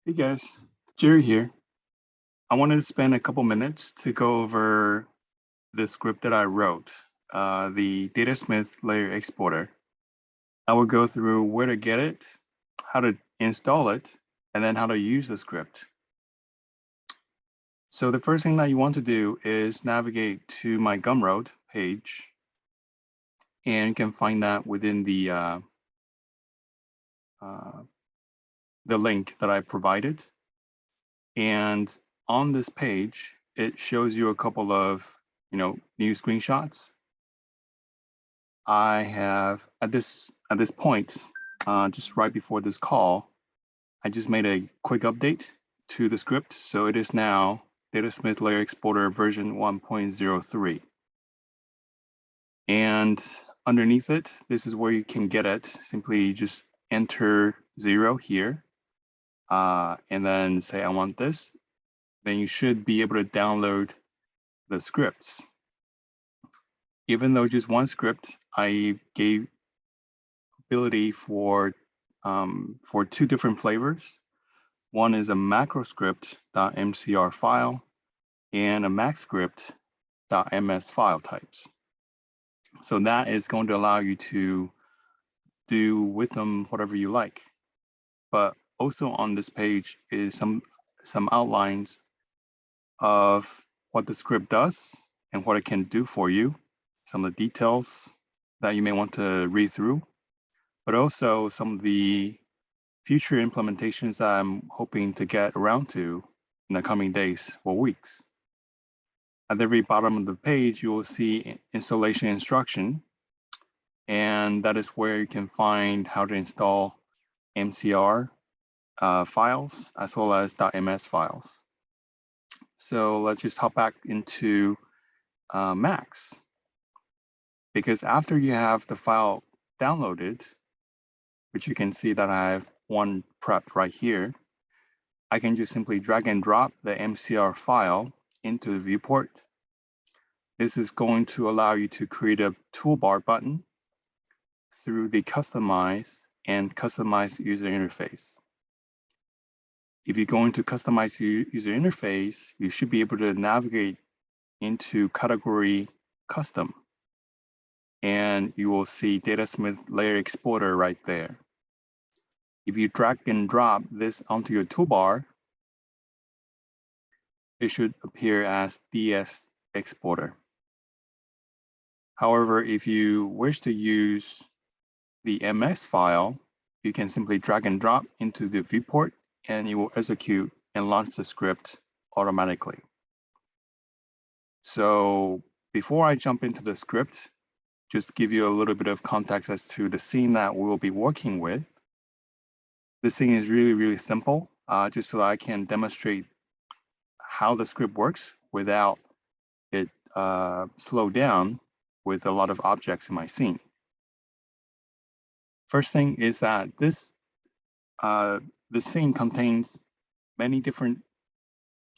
Hey guys, Jerry here. I wanted to spend a couple minutes to go over the script that I wrote, the Datasmith Layer Exporter. I will go through where to get it, how to install it, and then how to use the script. So the first thing that you want to do is navigate to my Gumroad page, and you can find that within the link that I provided. And on this page, it shows you a couple of new screenshots. I have at this point, just right before this call, I just made a quick update to the script. So it is now Datasmith Layer Exporter version 1.03. And underneath it, this is where you can get it. Simply just enter 0 here, and then say, I want this. Then you should be able to download the scripts. Even though just one script, I gave ability for two different flavors. One is a macroscript.mcr file and a maxscript.ms file types. So that is going to allow you to do with them whatever you like. But also on this page is some outlines of what the script does and what it can do for you, some of the details that you may want to read through, but also some of the future implementations that I'm hoping to get around to in the coming days or weeks. At the very bottom of the page, you will see installation instruction, and that is where you can find how to install MCR files as well as .ms files. So let's just hop back into Max, because after you have the file downloaded, which you can see that I have one prepped right here, I can just simply drag and drop the MCR file into the viewport. This is going to allow you to create a toolbar button through the customize and customize user interface. If you go into customize user interface, you should be able to navigate into category custom, and you will see Datasmith Layer Exporter right there. If you drag and drop this onto your toolbar, it should appear as DS Exporter. However, if you wish to use the MS file, you can simply drag and drop into the viewport and it will execute and launch the script automatically. So before I jump into the script, just give you a little bit of context as to the scene that we will be working with. The scene is really, really simple, just so I can demonstrate how the script works without it slow down with a lot of objects in my scene. First thing is that this the scene contains many different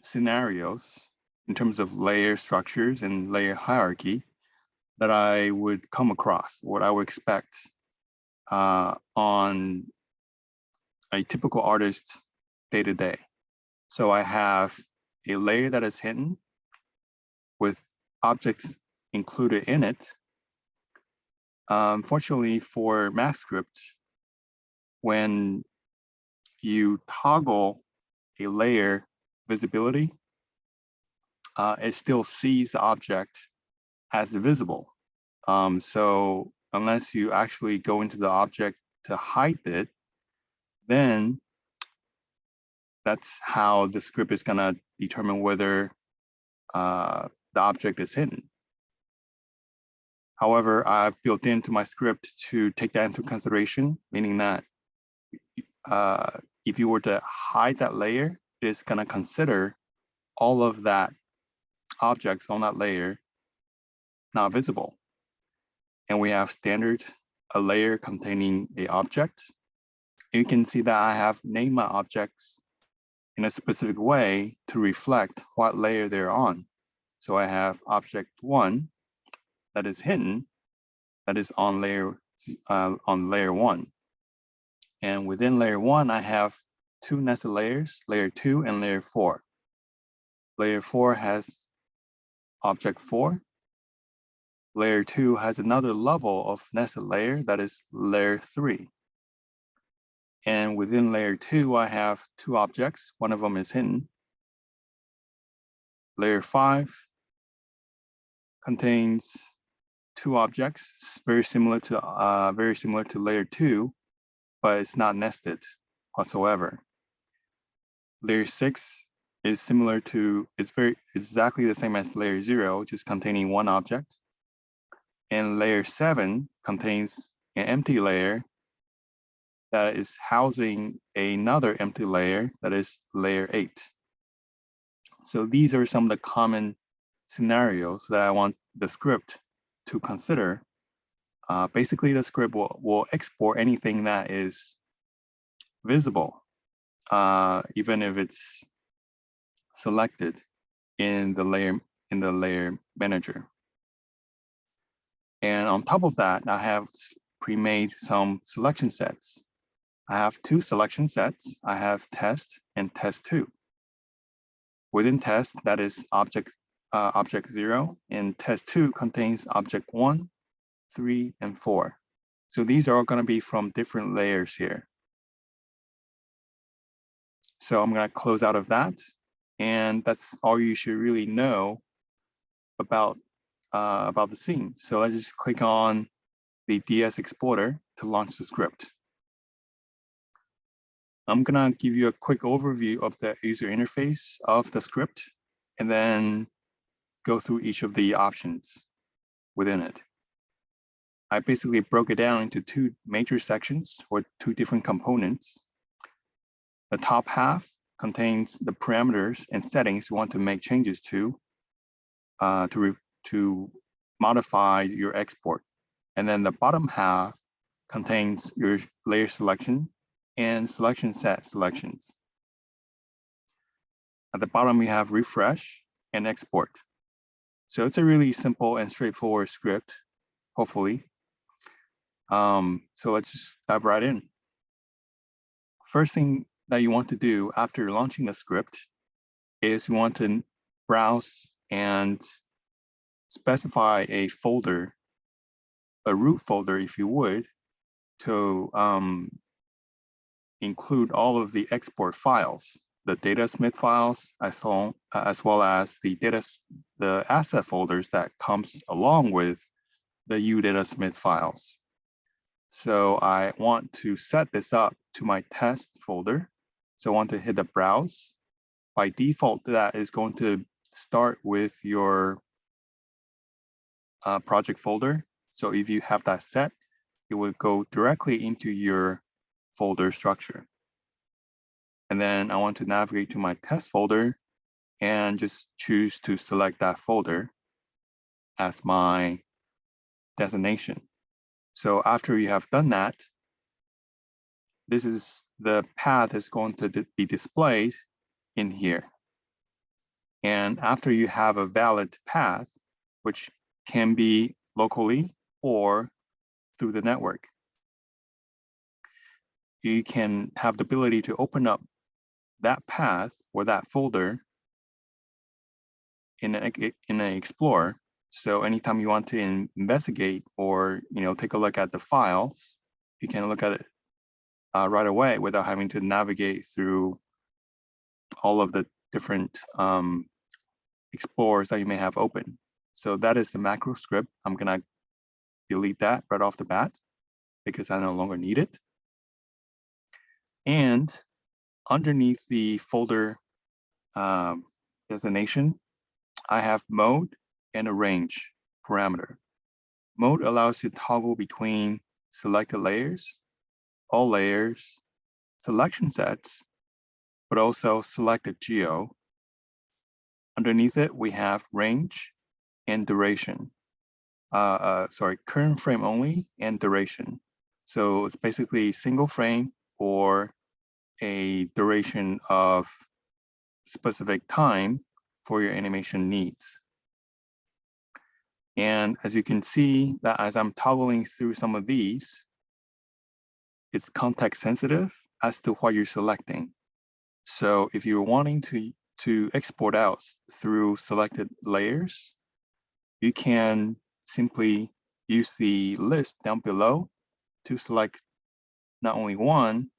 scenarios in terms of layer structures and layer hierarchy that I would come across, what I would expect on a typical artist day-to-day. So I have a layer that is hidden with objects included in it. Fortunately for MaxScript, when you toggle a layer visibility, it still sees the object as visible. So unless you actually go into the object to hide it, then that's how the script is gonna determine whether the object is hidden. However, I've built into my script to take that into consideration, meaning that if you were to hide that layer, it's gonna consider all of that objects on that layer not visible. And we have standard, a layer containing a object. You can see that I have named my objects in a specific way to reflect what layer they're on. So I have object 1 that is hidden, that is on layer 1. And within layer 1, I have two nested layers, layer 2 and layer 4. Layer 4 has object 4. Layer 2 has another level of nested layer, that is layer 3. And within layer 2, I have two objects. One of them is hidden. Layer 5 contains two objects, very similar to layer 2, but it's not nested whatsoever. Layer 6 is exactly the same as layer 0, just containing one object. And layer 7 contains an empty layer that is housing another empty layer, that is layer 8. So these are some of the common scenarios that I want the script to consider. Basically, the script will export anything that is visible, even if it's selected in the layer manager. And on top of that, I have pre-made some selection sets. I have two selection sets. I have test and test 2. Within test, that is object 0, and test 2 contains object 1, 3, and 4. So these are all going to be from different layers here. So I'm going to close out of that, and that's all you should really know about the scene. So let's just click on the DS exporter to launch the script. I'm gonna give you a quick overview of the user interface of the script, and then go through each of the options within it. I basically broke it down into two major sections, or two different components. The top half contains the parameters and settings you want to make changes to modify your export. And then the bottom half contains your layer selection and selection set selections. At the bottom, we have refresh and export. So it's a really simple and straightforward script, hopefully. So let's just dive right in. First thing that you want to do after launching the script is you want to browse and specify a folder, a root folder, if you would, to include all of the export files, the Datasmith files, as well as the asset folders that comes along with the Datasmith files. So I want to set this up to my test folder. So I want to hit the browse. By default, that is going to start with your project folder. So if you have that set, it will go directly into your folder structure. And then I want to navigate to my test folder and just choose to select that folder as my destination. So after you have done that, this is the path is going to be displayed in here. And after you have a valid path, which can be locally or through the network, you can have the ability to open up that path or that folder in an Explorer. So anytime you want to investigate or take a look at the files, you can look at it right away without having to navigate through all of the different Explorers that you may have open. So that is the macro script. I'm gonna delete that right off the bat because I no longer need it. And underneath the folder designation, I have mode and a range parameter. Mode allows you to toggle between selected layers, all layers, selection sets, but also selected geo. Underneath it, we have range and duration. Current frame only and duration. So it's basically single frame or a duration of specific time for your animation needs. And as you can see, that as I'm toggling through some of these, it's context sensitive as to what you're selecting. So if you're wanting to export out through selected layers, you can simply use the list down below to select not only one,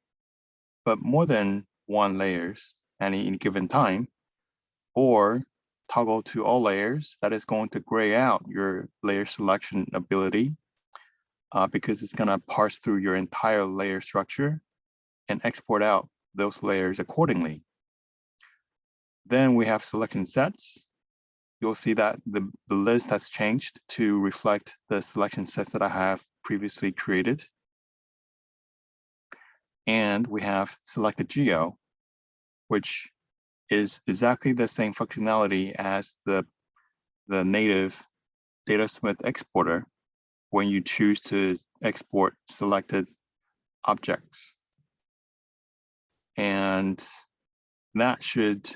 but more than one layers at any given time, or toggle to all layers. That is going to gray out your layer selection ability because it's going to parse through your entire layer structure and export out those layers accordingly. Then we have selection sets. You'll see that the list has changed to reflect the selection sets that I have previously created. And we have selected geo, which is exactly the same functionality as the native Datasmith exporter when you choose to export selected objects. And that should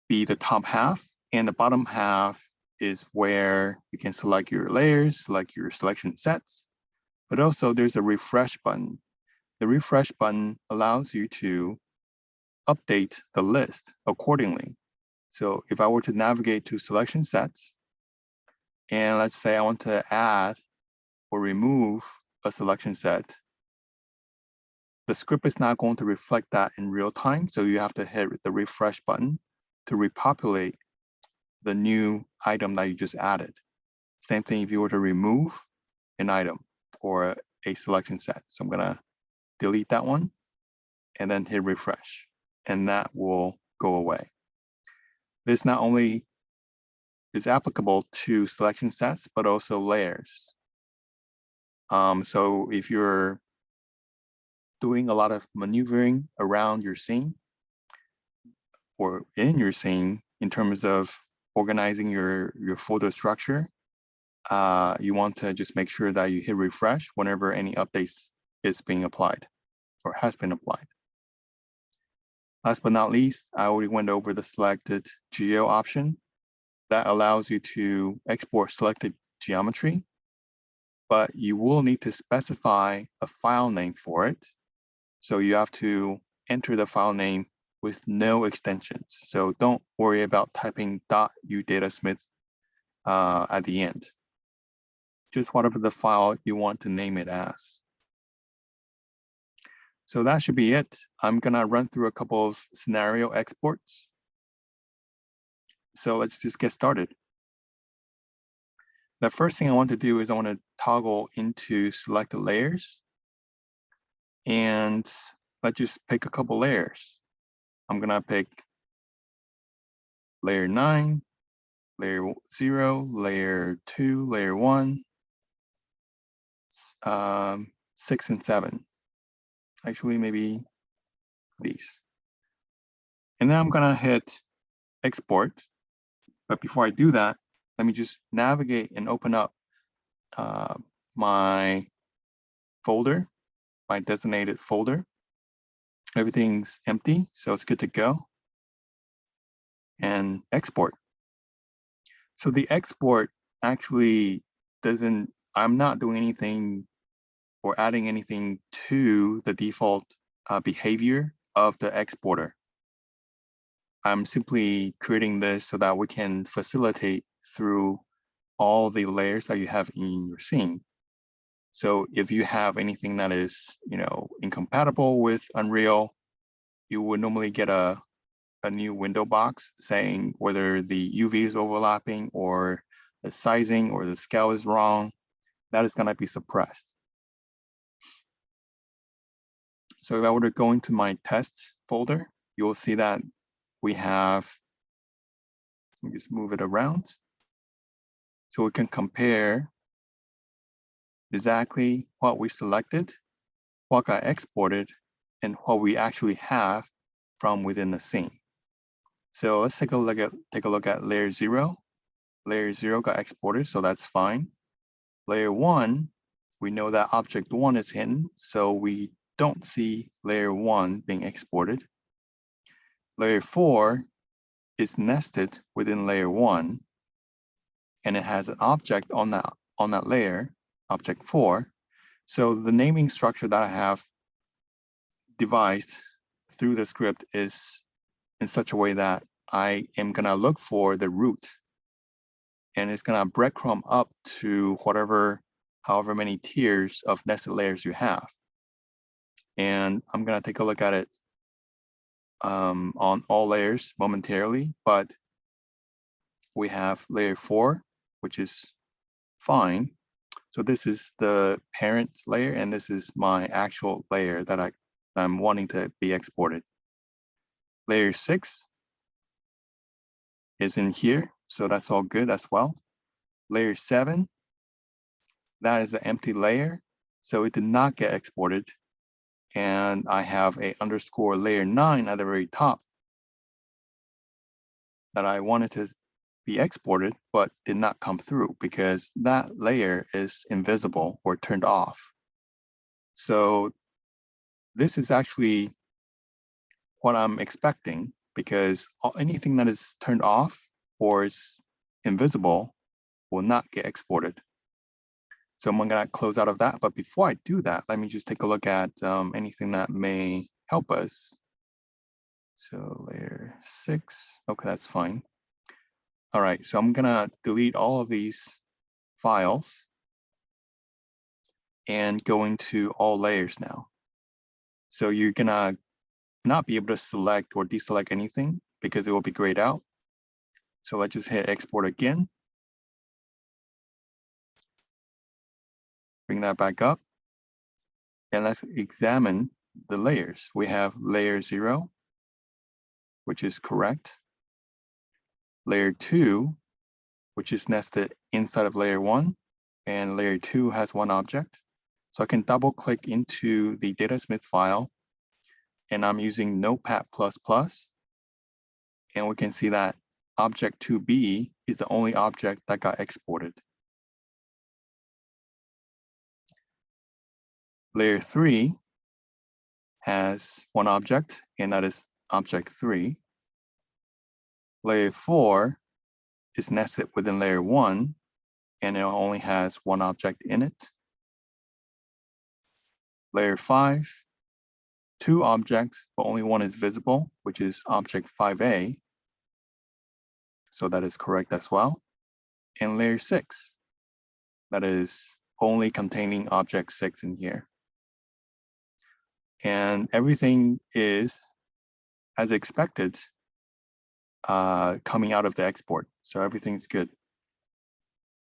be the top half, and the bottom half is where you can select your layers, select your selection sets, but also there's a refresh button. The refresh button allows you to update the list accordingly. So if I were to navigate to selection sets, and let's say I want to add or remove a selection set, the script is not going to reflect that in real time. So you have to hit the refresh button to repopulate the new item that you just added. Same thing if you were to remove an item or a selection set. So I'm gonna delete that one and then hit refresh, and that will go away. This not only is applicable to selection sets, but also layers. So if you're doing a lot of maneuvering around your scene or in your scene in terms of organizing your folder structure, you want to just make sure that you hit refresh whenever any updates is being applied or has been applied. Last but not least, I already went over the selected geo option that allows you to export selected geometry, but you will need to specify a file name for it. So you have to enter the file name with no extensions. So don't worry about typing .udatasmith at the end. Just whatever the file you want to name it as. So that should be it. I'm gonna run through a couple of scenario exports. So let's just get started. The first thing I want to do is I want to toggle into selected layers. And let's just pick a couple layers. I'm gonna pick layer 9, layer 0, layer 2, layer 1, 6 and 7. Actually, maybe these. And then I'm gonna hit export. But before I do that, let me just navigate and open up my folder, my designated folder. Everything's empty, so it's good to go. And export. So the export actually doesn't, I'm not doing anything or adding anything to the default behavior of the exporter. I'm simply creating this so that we can facilitate through all the layers that you have in your scene. So if you have anything that is, incompatible with Unreal, you would normally get a new window box saying whether the UV is overlapping or the sizing or the scale is wrong. That is going to be suppressed. So if I were to go into my test folder, you'll see that we have, let me just move it around. So we can compare exactly what we selected, what got exported, and what we actually have from within the scene. So let's take a look at layer 0. Layer 0 got exported, so that's fine. Layer 1, we know that object 1 is hidden, so we don't see layer 1 being exported. Layer 4 is nested within layer 1, and it has an object on that layer, object 4. So the naming structure that I have devised through the script is in such a way that I am gonna look for the root, and it's gonna breadcrumb up to however many tiers of nested layers you have. And I'm gonna take a look at it on all layers momentarily, but we have layer 4, which is fine. So this is the parent layer, and this is my actual layer that I'm wanting to be exported. Layer 6 is in here, so that's all good as well. Layer 7, that is an empty layer, so it did not get exported. And I have a underscore layer 9 at the very top that I wanted to be exported, but did not come through because that layer is invisible or turned off. So this is actually what I'm expecting, because anything that is turned off or is invisible will not get exported. So I'm gonna close out of that. But before I do that, let me just take a look at anything that may help us. So layer 6, okay, that's fine. All right, so I'm gonna delete all of these files and go into all layers now. So you're gonna not be able to select or deselect anything because it will be grayed out. So let's just hit export again. Bring that back up. And let's examine the layers. We have layer 0, which is correct. Layer 2, which is nested inside of layer 1, and layer 2 has one object. So I can double click into the Datasmith file, and I'm using Notepad++, and we can see that object 2b is the only object that got exported. Layer 3 has one object, and that is object 3. Layer 4 is nested within layer 1, and it only has one object in it. Layer 5, 2 objects, but only one is visible, which is object 5a. So that is correct as well. And layer 6, that is only containing object 6 in here. And everything is as expected coming out of the export. So everything's good.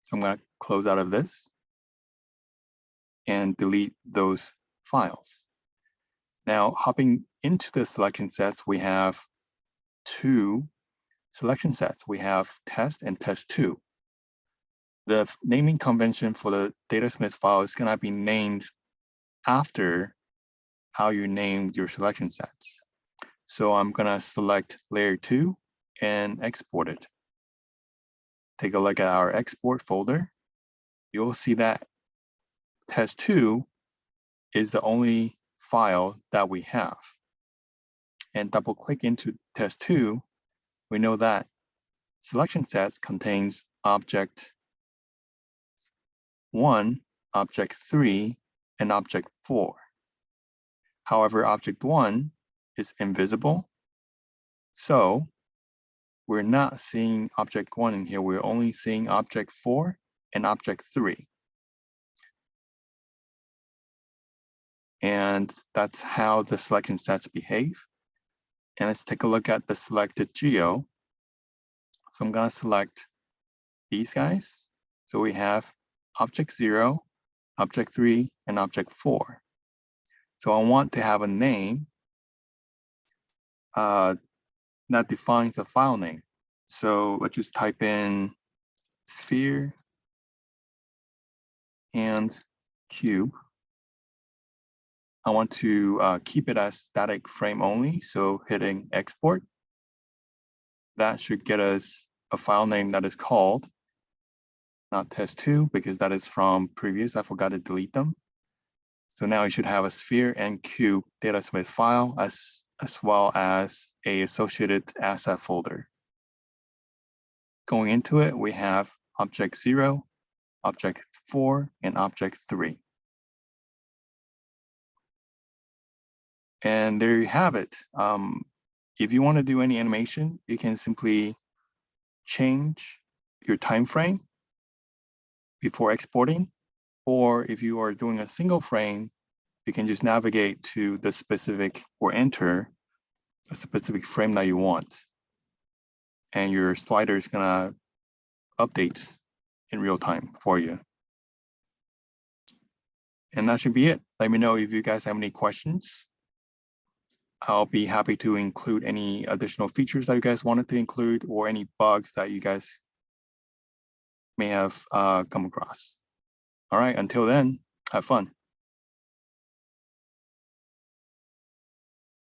So I'm going to close out of this and delete those files. Now, hopping into the selection sets, we have 2 selection sets. We have test and test2. The naming convention for the Datasmith file is going to be named after how you named your selection sets. So I'm going to select layer 2 and export it. Take a look at our export folder. You'll see that test2 is the only file that we have. And double click into test2, we know that selection sets contains object 1, object 3, and object 4. However, object 1 is invisible, so we're not seeing object 1 in here. We're only seeing object 4 and object 3. And that's how the selection sets behave. And let's take a look at the selected geo. So I'm going to select these guys. So we have object 0, object 3, and object 4. So I want to have a name that defines the file name. So let's just type in sphere and cube. I want to keep it as static frame only, so hitting export. That should get us a file name that is called, not test2, because that is from previous, I forgot to delete them. So now you should have a sphere and cube Datasmith file as well as a associated asset folder. Going into it, we have object 0, object 4, and object 3. And there you have it. If you want to do any animation, you can simply change your time frame before exporting, or if you are doing a single frame, you can just navigate to the specific or enter a specific frame that you want, and your slider is gonna update in real time for you. And that should be it. Let me know if you guys have any questions. I'll be happy to include any additional features that you guys wanted to include, or any bugs that you guys may have come across. All right, until then, have fun.